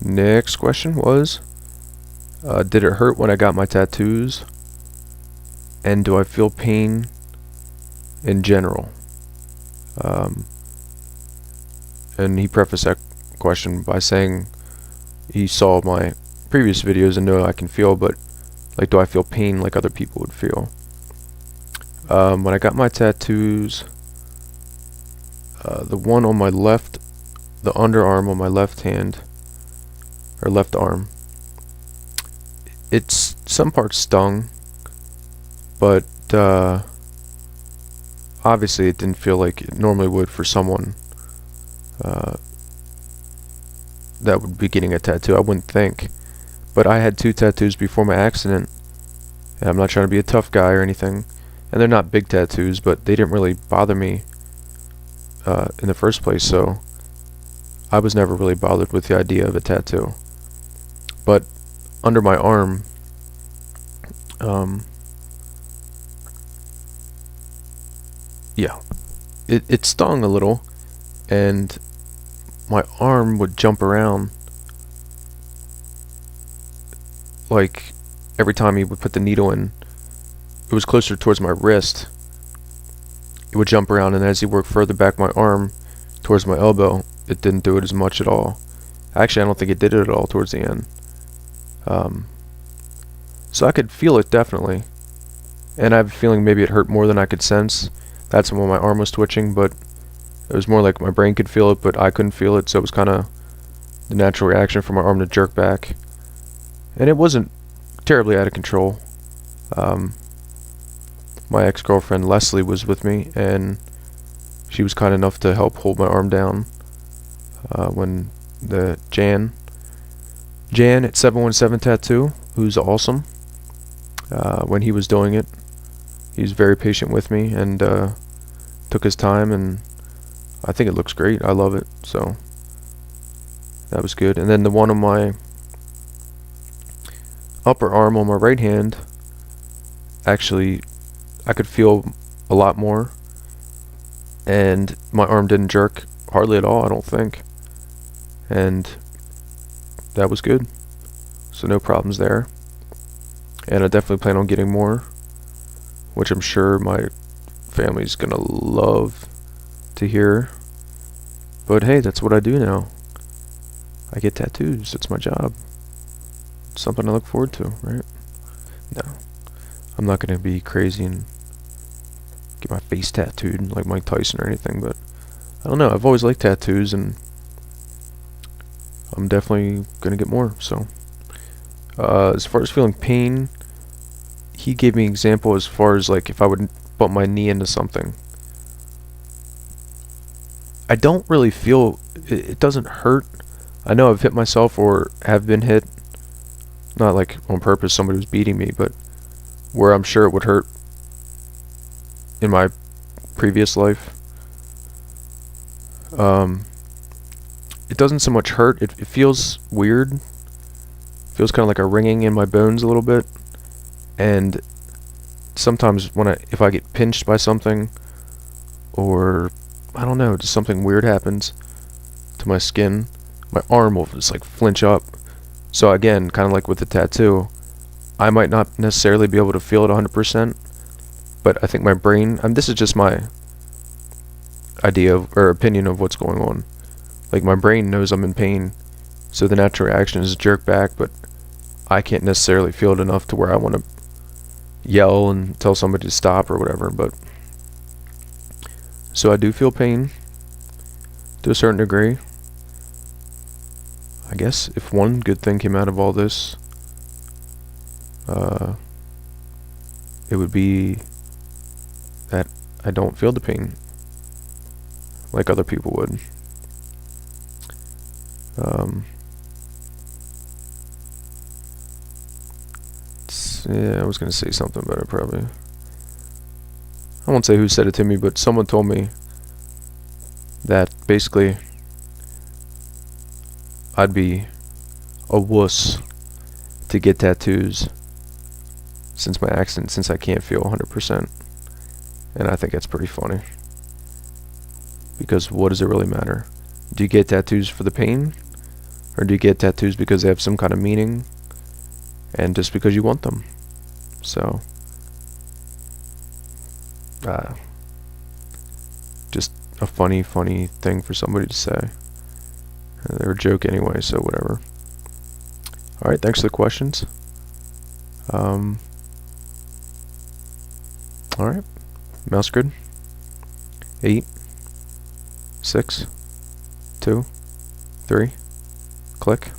Next question was, did it hurt when I got my tattoos? And do I feel pain in general? Um, and he prefaced that question by saying he saw my previous videos and know I can feel, but like, do I feel pain like other people would feel? When I got my tattoos, the one on my left, the underarm on my left hand, or left arm, it's some parts stung, but obviously it didn't feel like it normally would for someone that would be getting a tattoo. I wouldn't think. But I had 2 tattoos before my accident, and I'm not trying to be a tough guy or anything, and they're not big tattoos, but they didn't really bother me in the first place, so I was never really bothered with the idea of a tattoo. But under my arm, yeah, it stung a little, and my arm would jump around like every time he would put the needle in. It was closer towards my wrist. It would jump around, and as he worked further back my arm towards my elbow, it didn't do it as much at all. Actually, I don't think it did it at all towards the end. So I could feel it definitely, and I have a feeling maybe it hurt more than I could sense. That's when my arm was twitching, but it was more like my brain could feel it, but I couldn't feel it, so it was kind of the natural reaction for my arm to jerk back. And it wasn't terribly out of control. My ex-girlfriend Leslie was with me, and she was kind enough to help hold my arm down when the Jan at 717 Tattoo, who's awesome, when he was doing it, he was very patient with me and took his time, and I think it looks great. I love it, so that was good. And then the one on my upper arm on my right hand, actually I could feel a lot more, and my arm didn't jerk hardly at all, I don't think, and that was good, so no problems there. And I definitely plan on getting more, which I'm sure my family's gonna love to hear. But hey, that's what I do now. I get tattoos. It's my job. It's something I look forward to, right? No, I'm not gonna be crazy and get my face tattooed like Mike Tyson or anything, but I don't know. I've always liked tattoos, and I'm definitely gonna get more. So as far as feeling pain, he gave me an example as far as like if I would bump my knee into something. I don't really feel it doesn't hurt. I know I've hit myself or have been hit, not like on purpose, somebody was beating me, but where I'm sure it would hurt in my previous life. It doesn't so much hurt, it feels weird. It feels kind of like a ringing in my bones a little bit, and sometimes if I get pinched by something, or I don't know, just something weird happens to my skin, my arm will just like flinch up. So again, kind of like with the tattoo, I might not necessarily be able to feel it 100%, but I think my brain, this is just my idea or opinion of what's going on. Like, my brain knows I'm in pain, so the natural reaction is to jerk back, but I can't necessarily feel it enough to where I want to yell and tell somebody to stop or whatever. But so I do feel pain to a certain degree. I guess if one good thing came out of all this, it would be that I don't feel the pain like other people would. Yeah, I was gonna say something better probably. I won't say who said it to me, but someone told me that basically I'd be a wuss to get tattoos since my accident, since I can't feel 100%. And I think that's pretty funny. Because what does it really matter? Do you get tattoos for the pain? Or do you get tattoos because they have some kind of meaning and just because you want them? So, just a funny thing for somebody to say. They were a joke anyway, so whatever. Alright, thanks for the questions. Alright, mouse grid. 8, 6, 2, 3, click.